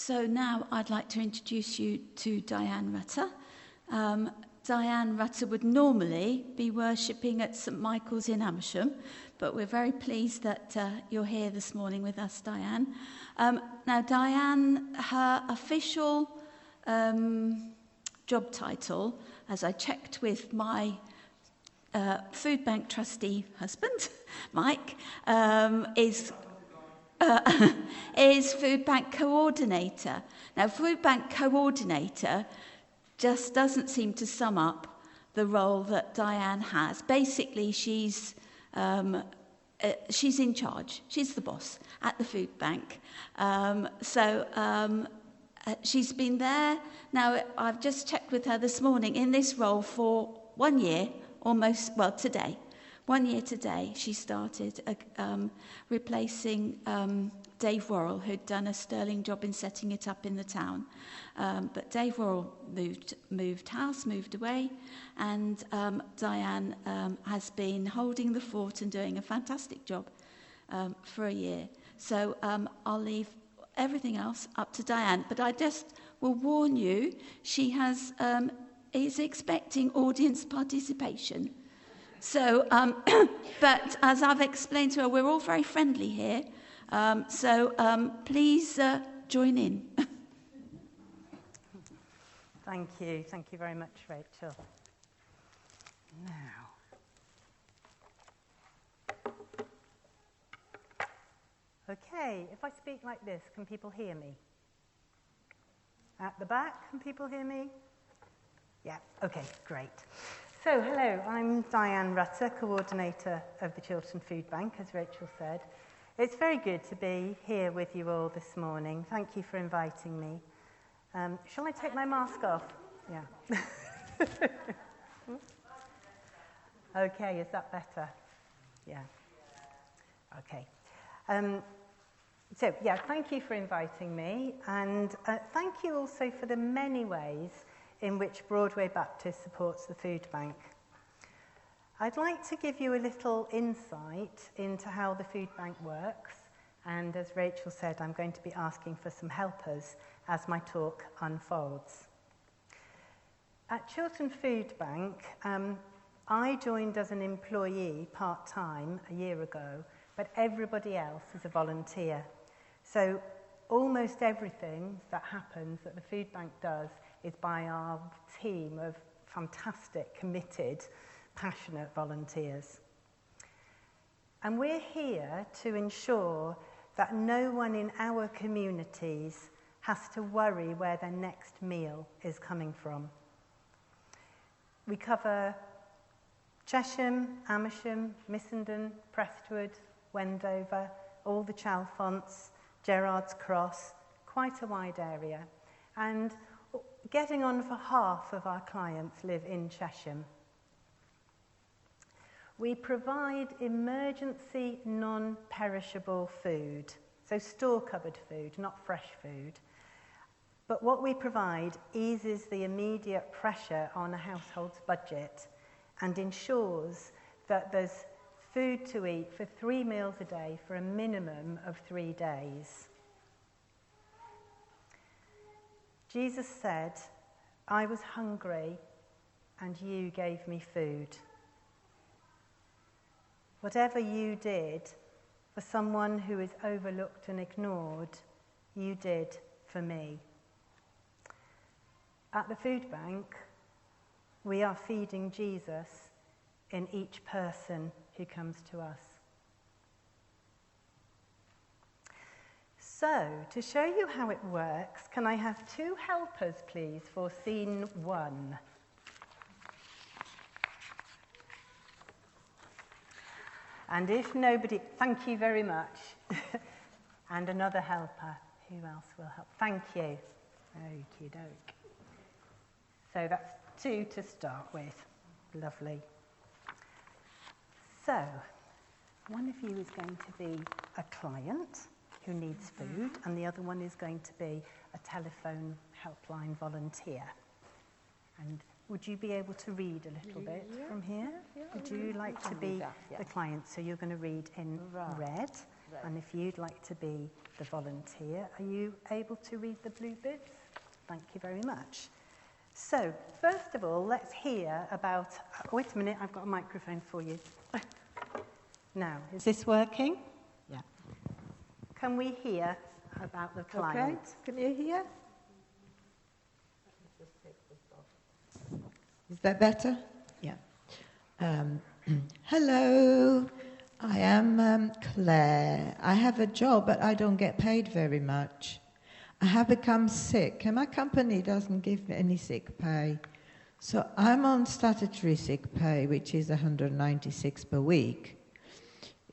So now I'd like to introduce you to Diane Rutter. Diane Rutter would normally be worshipping at St Michael's in Amersham, but we're very pleased that you're here this morning with us, Diane. Now, Diane, her official job title, as I checked with my Foodbank trustee husband, Mike, is Foodbank coordinator. Now, Foodbank coordinator just doesn't seem to sum up the role that Diane has. Basically, she's in charge. She's the boss at the food bank. She's been there. Now, I've just checked with her this morning in this role for 1 year, almost, well, today. 1 year today, she started replacing Dave Worrell, who'd done a sterling job in setting it up in the town. But Dave Worrell moved house, moved away, and Diane has been holding the fort and doing a fantastic job for a year. So I'll leave everything else up to Diane. But I just will warn you, she is expecting audience participation. So, but as I've explained to her, we're all very friendly here. Please join in. Thank you very much, Rachel. Now, okay, if I speak like this, can people hear me? At the back, can people hear me? Yeah, okay, great. So, hello, I'm Diane Rutter, coordinator of the Chiltern Food Bank, as Rachel said. It's very good to be here with you all this morning. Thank you for inviting me. Shall I take my mask off? Yeah. Okay, is that better? Yeah. Okay. Thank you for inviting me, and thank you also for the many ways in which Broadway Baptist supports the food bank. I'd like to give you a little insight into how the food bank works, and as Rachel said, I'm going to be asking for some helpers as my talk unfolds. At Chiltern Food Bank, I joined as an employee part-time a year ago, but everybody else is a volunteer. So almost everything that happens that the food bank does is by our team of fantastic, committed, passionate volunteers. And we're here to ensure that no one in our communities has to worry where their next meal is coming from. We cover Chesham, Amersham, Missenden, Prestwood, Wendover, all the Chalfonts, Gerrard's Cross, quite a wide area. And getting on for half of our clients live in Chesham. We provide emergency non-perishable food, so store-cupboard food, not fresh food. But what we provide eases the immediate pressure on a household's budget and ensures that there's food to eat for 3 meals a day for a minimum of 3 days. Jesus said, "I was hungry and you gave me food." Whatever you did for someone who is overlooked and ignored, you did for me. At the food bank, we are feeding Jesus in each person who comes to us. So, to show you how it works, can I have 2 helpers, please, for scene 1? And if nobody, thank you very much. And another helper. Who else will help? Thank you. Okie doke. So that's 2 to start with. Lovely. So, one of you is going to be a client who needs food, and the other one is going to be a telephone helpline volunteer. And would you be able to read a little bit from here? Would you like to be the client? So you're going to read in red, And if you'd like to be the volunteer, are you able to read the blue bits? Thank you very much. So, first of all, let's hear about... wait a minute, I've got a microphone for you. Now, is this working? Yeah. Can we hear about the client? Okay. Can you hear? Is that better? Yeah. Hello, I am Claire. I have a job, but I don't get paid very much. I have become sick, and my company doesn't give me any sick pay. So I'm on statutory sick pay, which is 196 per week.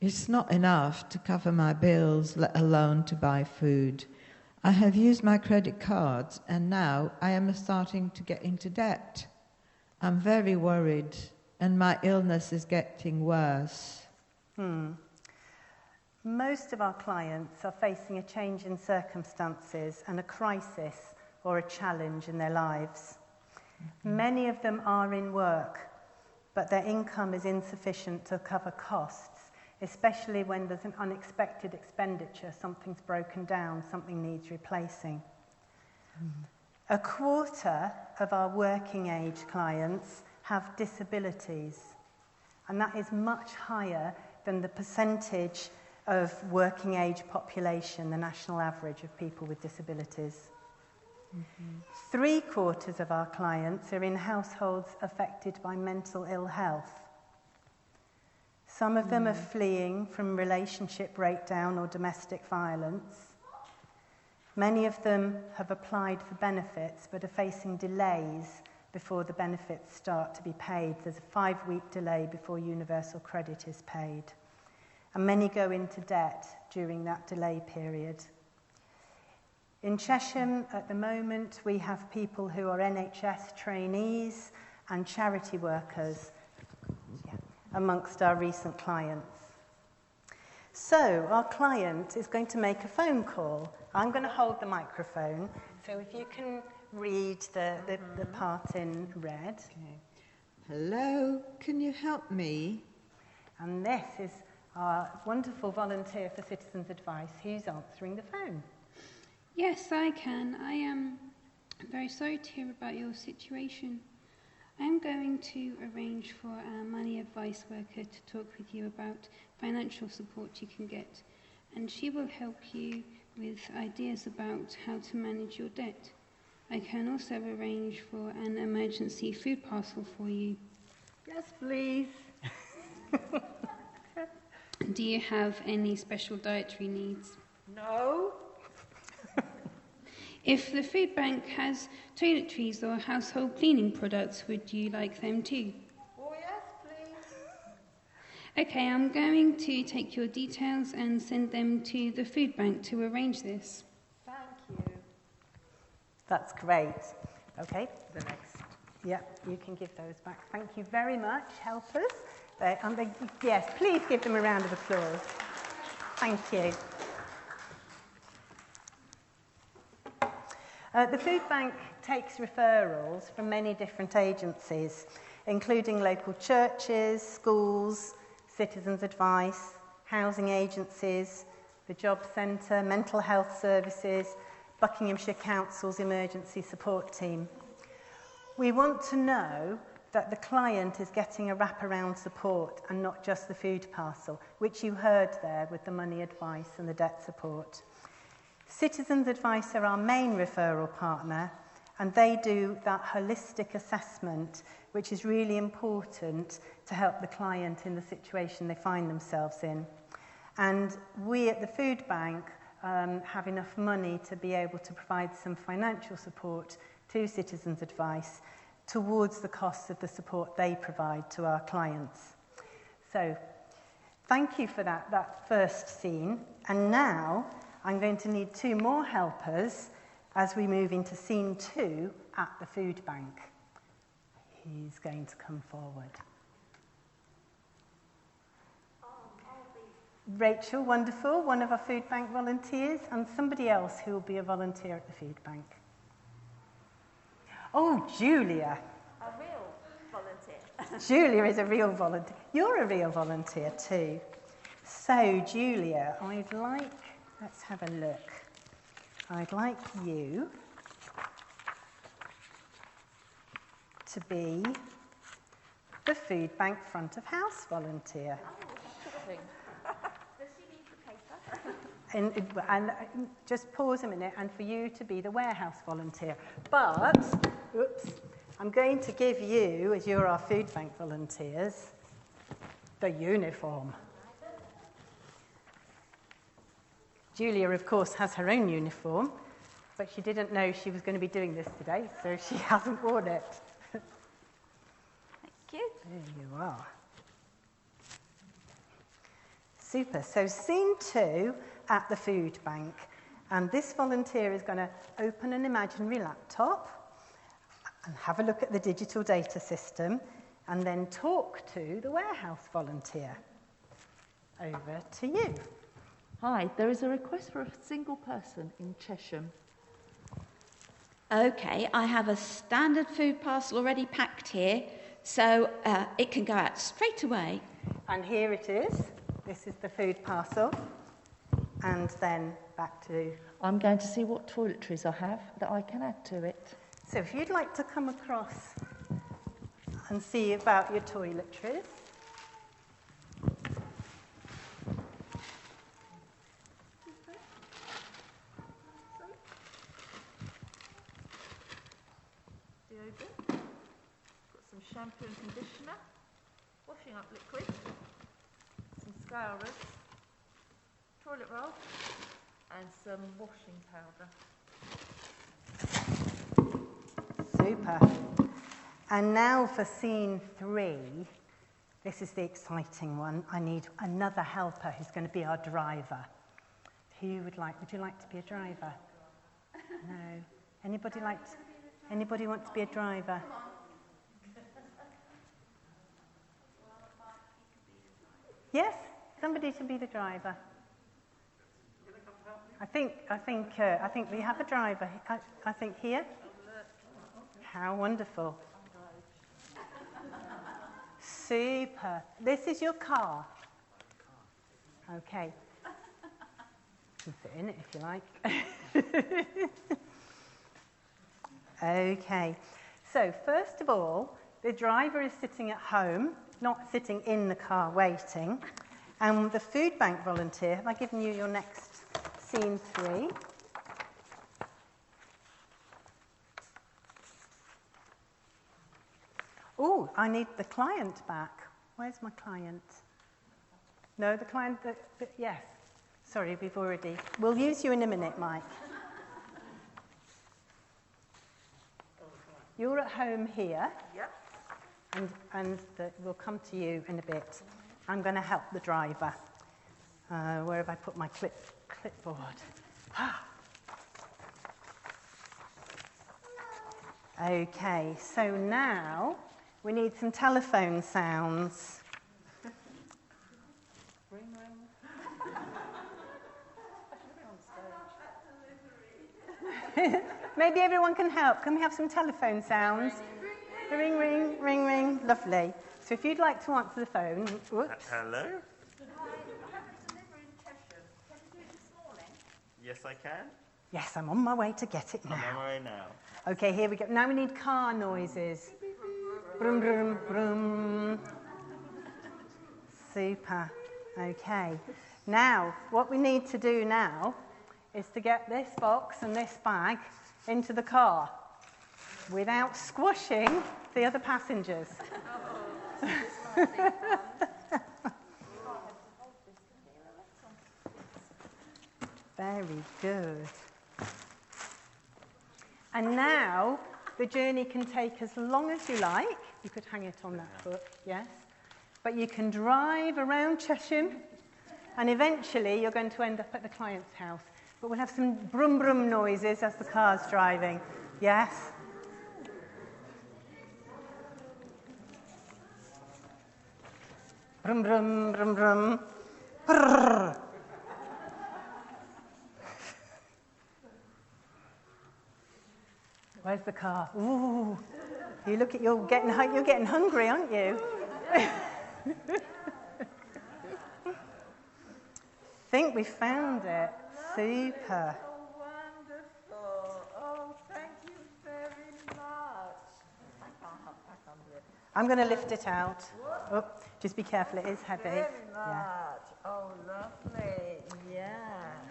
It's not enough to cover my bills, let alone to buy food. I have used my credit cards, and now I am starting to get into debt. I'm very worried, and my illness is getting worse. Most of our clients are facing a change in circumstances and a crisis or a challenge in their lives. Many of them are in work, but their income is insufficient to cover costs, especially when there's an unexpected expenditure, something's broken down, something needs replacing. A quarter of our working age clients have disabilities, and that is much higher than the percentage of working age population, the national average of people with disabilities. 3/4 of our clients are in households affected by mental ill health. Some of them are fleeing from relationship breakdown or domestic violence. Many of them have applied for benefits but are facing delays before the benefits start to be paid. There's a 5-week delay before universal credit is paid. And many go into debt during that delay period. In Chesham, at the moment, we have people who are NHS trainees and charity workers amongst our recent clients. So, our client is going to make a phone call. I'm going to hold the microphone, so if you can read the part in red. Okay. Hello, can you help me? And this is our wonderful volunteer for Citizens Advice who's answering the phone. Yes, I can. I am very sorry to hear about your situation. I am going to arrange for a money advice worker to talk with you about financial support you can get, and she will help you with ideas about how to manage your debt. I can also arrange for an emergency food parcel for you. Yes, please. Do you have any special dietary needs? No. If the food bank has toiletries or household cleaning products, would you like them too? Oh, yes, please. Okay, I'm going to take your details and send them to the food bank to arrange this. Thank you. That's great. Okay, the next. Yeah, you can give those back. Thank you very much, helpers. Yes, please give them a round of applause. Thank you. The food bank takes referrals from many different agencies, including local churches, schools, Citizens Advice, housing agencies, the Job Centre, mental health services, Buckinghamshire Council's emergency support team. We want to know that the client is getting a wraparound support and not just the food parcel, which you heard there with the money advice and the debt support. Citizens Advice are our main referral partner, and they do that holistic assessment, which is really important to help the client in the situation they find themselves in. And we at the Food Bank have enough money to be able to provide some financial support to Citizens Advice towards the costs of the support they provide to our clients. So, thank you for that first scene. And now, I'm going to need 2 more helpers as we move into scene 2 at the food bank. Who's going to come forward? Rachel, wonderful, one of our food bank volunteers, and somebody else who will be a volunteer at the food bank. Oh, Julia. A real volunteer. Julia is a real volunteer. You're a real volunteer too. So, Julia, let's have a look. I'd like you to be the Foodbank front of house volunteer. Does she need the paper? And just pause a minute, and for you to be the warehouse volunteer. But, I'm going to give you, as you're our Foodbank volunteers, the uniform. Julia, of course, has her own uniform, but she didn't know she was going to be doing this today, so she hasn't worn it. Thank you. There you are. Super. So scene 2 at the food bank. And this volunteer is going to open an imaginary laptop and have a look at the digital data system and then talk to the warehouse volunteer. Over to you. Hi, there is a request for a single person in Cheshire. Okay, I have a standard food parcel already packed here, so it can go out straight away. And here it is. This is the food parcel. And then back to... I'm going to see what toiletries I have that I can add to it. So if you'd like to come across and see about your toiletries. Deodorant, got some shampoo and conditioner, washing up liquid, some scourers, toilet roll and some washing powder. Super. And now for scene 3. This is the exciting one. I need another helper who's going to be our driver. Would you like to be a driver? No. Anybody want to be a driver? Yes, somebody to be the driver. I think we have a driver. I think here. How wonderful. Super. This is your car. Okay. You can fit in it if you like. Okay. So first of all, the driver is sitting at home, not sitting in the car waiting. And the food bank volunteer, have I given you your next scene 3? Oh, I need the client back. Where's my client? No, the client, yes. Sorry, we'll use you in a minute, Mike. You're at home here. Yep. And we'll come to you in a bit. I'm going to help the driver. Where have I put my clipboard? Okay, so now we need some telephone sounds. Ring, ring. Maybe everyone can help. Can we have some telephone sounds? Ring, ring, ring, ring. Lovely. So if you'd like to answer the phone. Whoops. Hello? Hi, I have a delivery in Cheshire. Can you do it this morning? Yes, I can. Yes, I'm on my way to get it I'm on now. my way now. Okay, here we go. Now we need car noises. Brum, brum, brum. Super. Okay. Now, what we need to do now is to get this box and this bag into the car without squashing the other passengers. Very good. And now the journey can take as long as you like. You could hang it on that foot, yes. But you can drive around Cheshire and eventually you're going to end up at the client's house. But we'll have some brum brum noises as the car's driving. Yes? Brum brum brum brum. Brrr. Where's the car? Ooh. You're getting hungry, aren't you? think we found it. Super. Oh, wonderful. Oh, thank you very much. I can't do it. I'm going to lift it out. Oh, just be careful, it is heavy. Very much. Yeah. Oh, lovely. Yeah.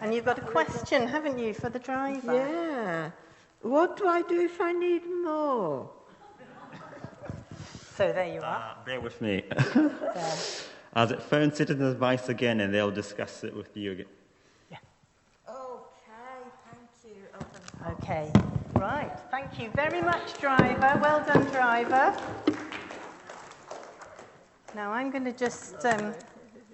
And you've got a question, haven't you, for the driver? Yeah. What do I do if I need more? So there you are. Bear with me. There. As it phone citizens advice again, and they'll discuss it with you again. Yeah. Okay, thank you. Okay. Right. Thank you very much, driver. Well done, driver. Now I'm going to just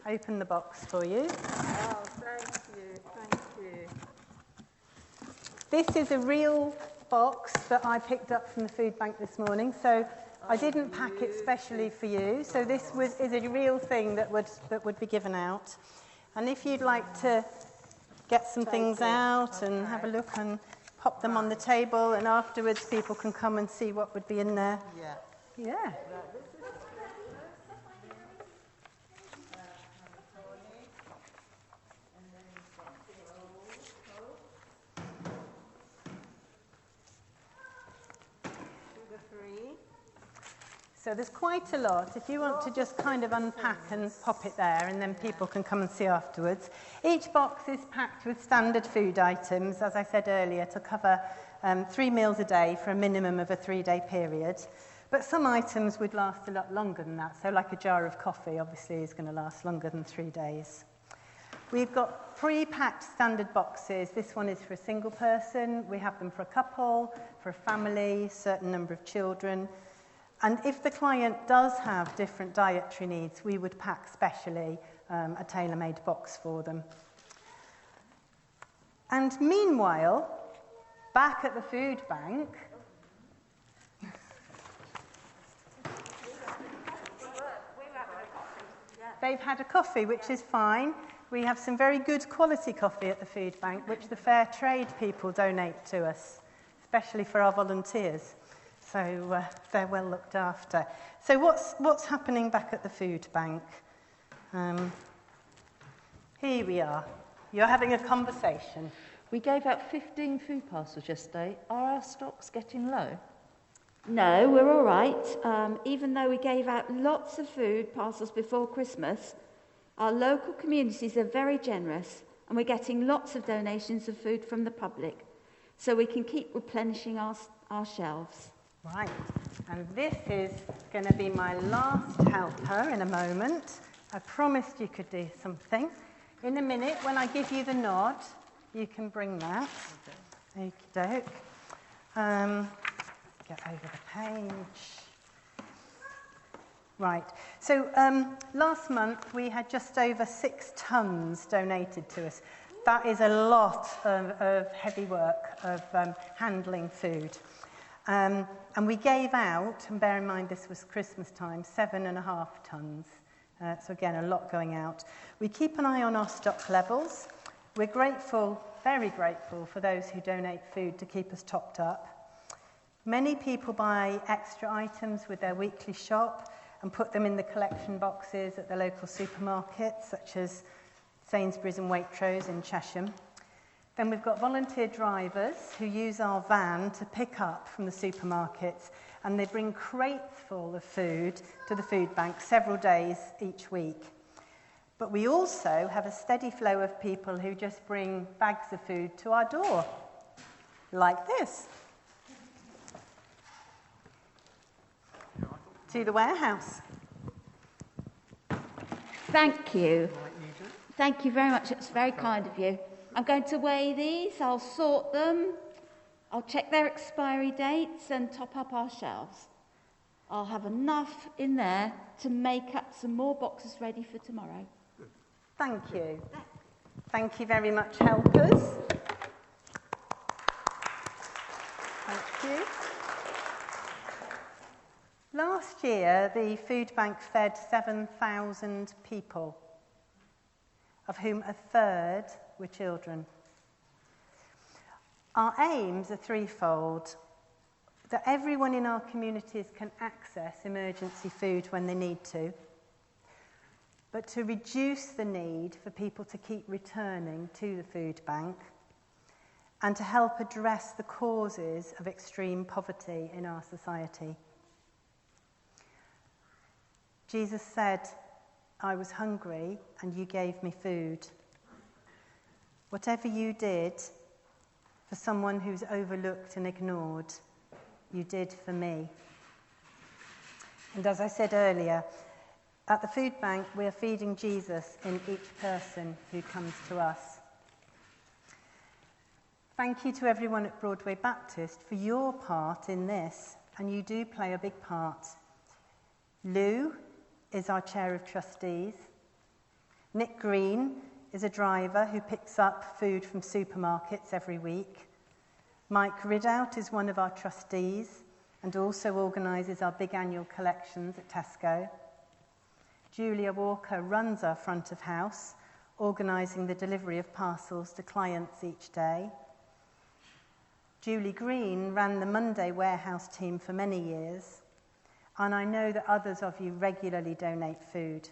open the box for you. Oh, thank you. Thank you. This is a real box that I picked up from the food bank this morning, so I didn't pack it specially for you. So this is a real thing that would be given out. And if you'd like to get some things out and have a look and pop them on the table, and afterwards people can come and see what would be in there. Yeah. Yeah. So there's quite a lot. If you want to just kind of unpack and pop it there, and then people can come and see afterwards. Each box is packed with standard food items, as I said earlier, to cover 3 meals a day for a minimum of a 3-day period. But some items would last a lot longer than that. So like a jar of coffee, obviously, is going to last longer than 3 days. We've got pre-packed standard boxes. This one is for a single person. We have them for a couple, for a family, a certain number of children. And if the client does have different dietary needs, we would pack specially a tailor-made box for them. And meanwhile, back at the food bank, they've had a coffee, which is fine. We have some very good quality coffee at the food bank, which the fair trade people donate to us, especially for our volunteers. So they're well looked after. So what's happening back at the food bank? Here we are. You're having a conversation. We gave out 15 food parcels yesterday. Are our stocks getting low? No, we're all right. Even though we gave out lots of food parcels before Christmas, our local communities are very generous, and we're getting lots of donations of food from the public, so we can keep replenishing our shelves. Right, and this is going to be my last helper in a moment. I promised you could do something. In a minute, when I give you the nod, you can bring that. Okie doke. Get over the page. Right, so last month we had just over 6 tons donated to us. That is a lot of heavy work of handling food. And we gave out, and bear in mind this was Christmas time, 7.5 tons. So again, a lot going out. We keep an eye on our stock levels. We're grateful, very grateful, for those who donate food to keep us topped up. Many people buy extra items with their weekly shop and put them in the collection boxes at the local supermarkets, such as Sainsbury's and Waitrose in Chesham. Then we've got volunteer drivers who use our van to pick up from the supermarkets, and they bring crates full of food to the food bank several days each week. But we also have a steady flow of people who just bring bags of food to our door, like this, to the warehouse. Thank you. Thank you very much. It's very kind of you. I'm going to weigh these. I'll sort them. I'll check their expiry dates and top up our shelves. I'll have enough in there to make up some more boxes ready for tomorrow. Thank you. Thank you very much, helpers. Thank you. Last year, the food bank fed 7,000 people, of whom a third were children. Our aims are threefold: that everyone in our communities can access emergency food when they need to, but to reduce the need for people to keep returning to the food bank, and to help address the causes of extreme poverty in our society. Jesus said, "I was hungry and you gave me food." Whatever you did for someone who's overlooked and ignored, you did for me. And as I said earlier, at the food bank, we are feeding Jesus in each person who comes to us. Thank you to everyone at Broadway Baptist for your part in this, and you do play a big part. Lou is our Chair of Trustees. Nick Green is a driver who picks up food from supermarkets every week. Mike Ridout is one of our trustees and also organises our big annual collections at Tesco. Julia Walker runs our front of house, organising the delivery of parcels to clients each day. Julie Green ran the Monday warehouse team for many years, and I know that others of you regularly donate food.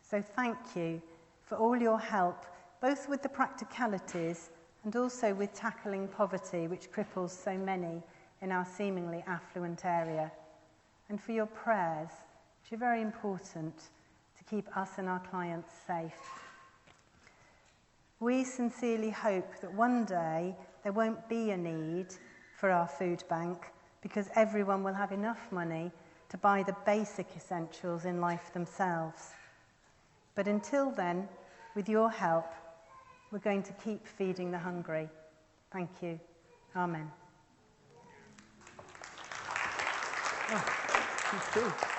So thank you for all your help, both with the practicalities and also with tackling poverty, which cripples so many in our seemingly affluent area, and for your prayers, which are very important to keep us and our clients safe. We sincerely hope that one day there won't be a need for our food bank because everyone will have enough money to buy the basic essentials in life themselves. But until then, with your help, we're going to keep feeding the hungry. Thank you. Amen. Oh, thank you.